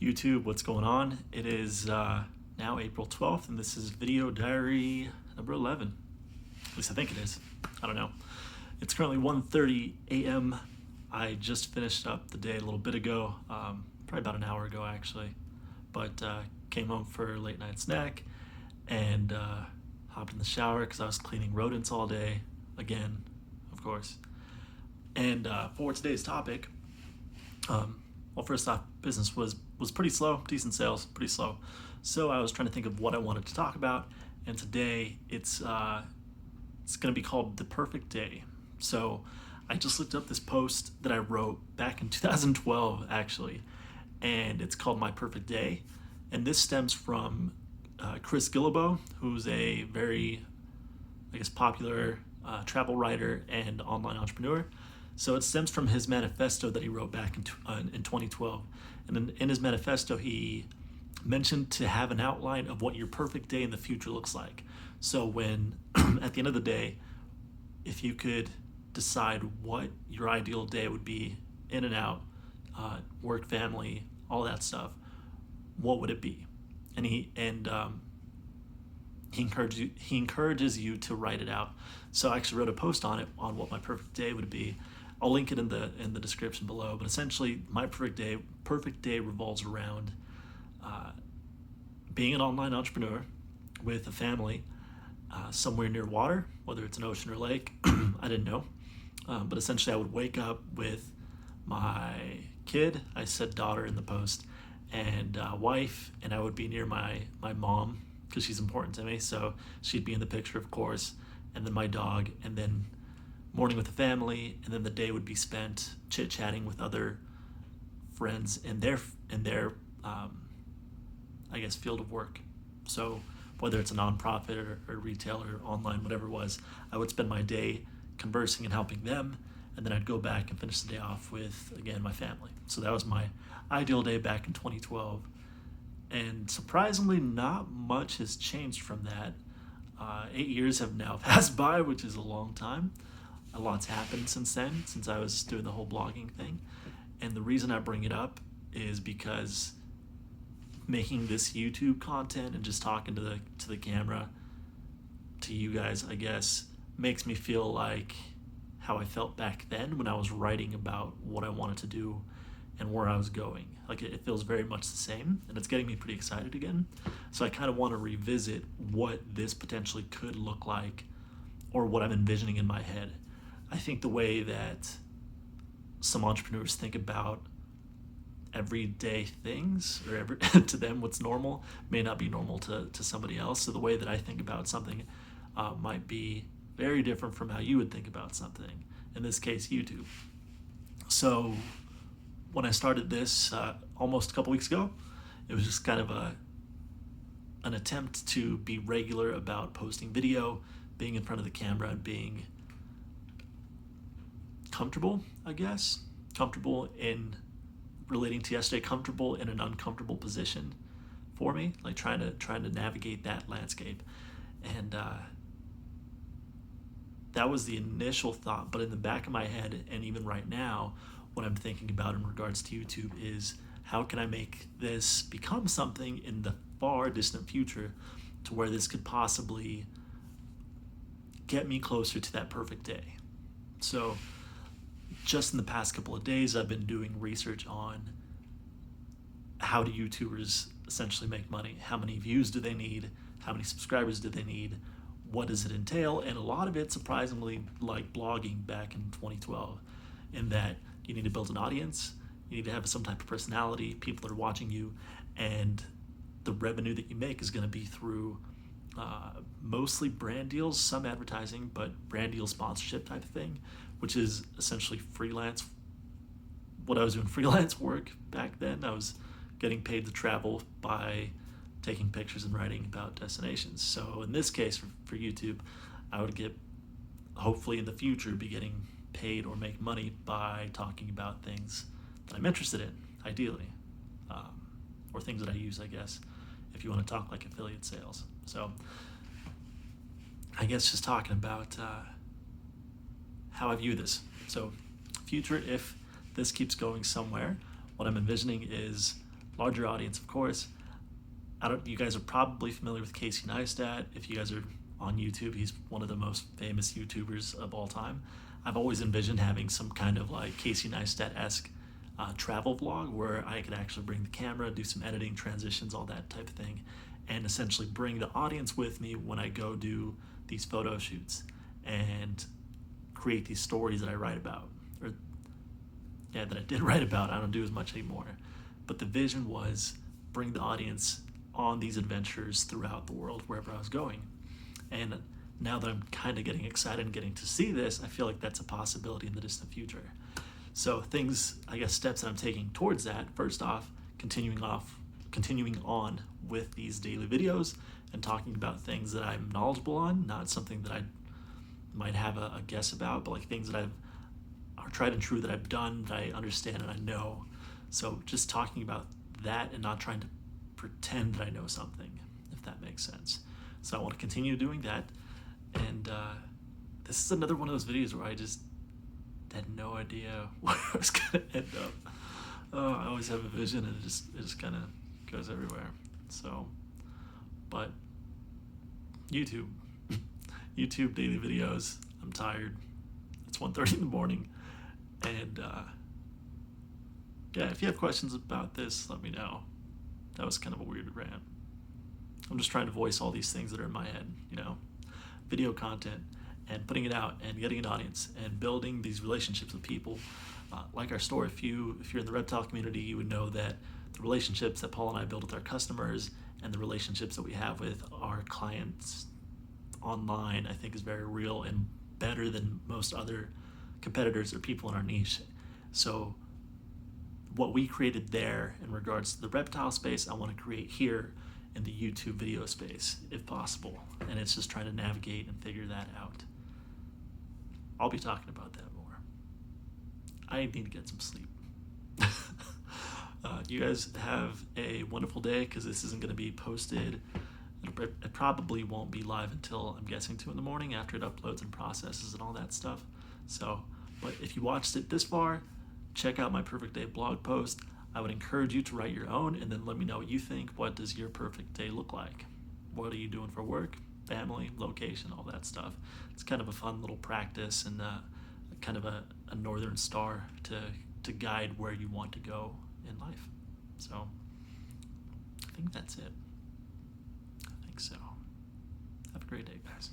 YouTube, what's going on? It is now April 12th, and this is video diary number 11. At least I think it is. I don't know. It's currently 1:30 a.m. I just finished up the day a little bit ago, probably about an hour ago actually, but came home for a late night snack and hopped in the shower because I was cleaning rodents all day, again, of course. And for today's topic, well, first off, business was pretty slow, decent sales, pretty slow. So I was trying to think of what I wanted to talk about, and today it's going to be called The Perfect Day. So I just looked up this post that I wrote back in 2012, actually, and it's called My Perfect Day. And this stems from Chris Guillebeau, who's a very, I guess, popular travel writer and online entrepreneur. So it stems from his manifesto that he wrote back in 2012. And in his manifesto, he mentioned to have an outline of what your perfect day in the future looks like. So when, at the end of the day, if you could decide what your ideal day would be, in and out, work, family, all that stuff, what would it be? And he encourages you to write it out. So I actually wrote a post on it on what my perfect day would be. I'll link it in the description below. But essentially, my perfect day revolves around being an online entrepreneur with a family somewhere near water, whether it's an ocean or lake. I didn't know, but essentially, I would wake up with my kid. I said daughter in the post, and wife, and I would be near my mom because she's important to me. So she'd be in the picture, of course, and then my dog, and then morning with the family, and then the day would be spent chit-chatting with other friends in their I guess field of work. So whether it's a nonprofit or retail or online, whatever it was, I would spend my day conversing and helping them, and then I'd go back and finish the day off with, again, my family. So that was my ideal day back in 2012. And surprisingly, not much has changed from that. 8 years have now passed by, which is a long time. A lot's happened since then, since I was doing the whole blogging thing. And the reason I bring it up is because making this YouTube content and just talking to the camera, to you guys, I guess, makes me feel like how I felt back then when I was writing about what I wanted to do and where I was going. Like, it feels very much the same, and it's getting me pretty excited again. So I kind of want to revisit what this potentially could look like, or what I'm envisioning in my head. I think the way that some entrepreneurs think about everyday things, or to them what's normal may not be normal to somebody else. So the way that I think about something might be very different from how you would think about something, in this case YouTube. So when I started this almost a couple weeks ago, it was just kind of an attempt to be regular about posting video, being in front of the camera, and being comfortable, I guess. Comfortable in relating to yesterday, comfortable in an uncomfortable position for me, like trying to navigate that landscape. And that was the initial thought. But in the back of my head, and even right now, what I'm thinking about in regards to YouTube is, how can I make this become something in the far distant future to where this could possibly get me closer to that perfect day. So just in the past couple of days, I've been doing research on how do YouTubers essentially make money? How many views do they need? How many subscribers do they need? What does it entail? And a lot of it, surprisingly, like blogging back in 2012, in that you need to build an audience, you need to have some type of personality, people are watching you, and the revenue that you make is going to be through mostly brand deals, some advertising, but brand deal sponsorship type of thing, which is essentially freelance. What I was doing freelance work back then, I was getting paid to travel by taking pictures and writing about destinations. So in this case, for YouTube, I would hopefully in the future, be getting paid or make money by talking about things that I'm interested in, ideally, or things that I use, I guess, if you want to talk like affiliate sales. So I guess just talking about how I view this. So future, if this keeps going somewhere, what I'm envisioning is larger audience, of course. You guys are probably familiar with Casey Neistat. If you guys are on YouTube, he's one of the most famous YouTubers of all time. I've always envisioned having some kind of like Casey Neistat-esque travel vlog where I could actually bring the camera, do some editing, transitions, all that type of thing, and essentially bring the audience with me when I go do these photo shoots and create these stories that I write about, or yeah, that I did write about. I don't do as much anymore, but the vision was bring the audience on these adventures throughout the world wherever I was going. And now that I'm kind of getting excited and getting to see this, I feel like that's a possibility in the distant future. So things, I guess, steps that I'm taking towards that. First off, continuing on with these daily videos and talking about things that I'm knowledgeable on, not something that I might have a guess about, but like things that are tried and true that I've done, that I understand and I know. So just talking about that and not trying to pretend that I know something, if that makes sense. So I want to continue doing that. And this is another one of those videos where I just had no idea where I was going to end up. I always have a vision and it just kind of goes everywhere. So, but YouTube daily videos. I'm tired. It's 1:30 in the morning. And yeah, if you have questions about this, let me know. That was kind of a weird rant. I'm just trying to voice all these things that are in my head, video content and putting it out and getting an audience and building these relationships with people. Like our store, if you're in the reptile community, you would know that the relationships that Paul and I build with our customers and the relationships that we have with our clients online, I think is very real and better than most other competitors or people in our niche. So what we created there in regards to the reptile space, I want to create here in the YouTube video space, if possible. And it's just trying to navigate and figure that out. I'll be talking about that more. I need to get some sleep. You guys have a wonderful day, because this isn't going to be posted. It probably won't be live until, I'm guessing, 2 in the morning after it uploads and processes and all that stuff. So, but if you watched it this far, check out my perfect day blog post. I would encourage you to write your own and then let me know what you think. What does your perfect day look like? What are you doing for work, family, location, all that stuff? It's kind of a fun little practice and kind of a northern star to guide where you want to go in life. So I think that's it. I think so. Have a great day, guys.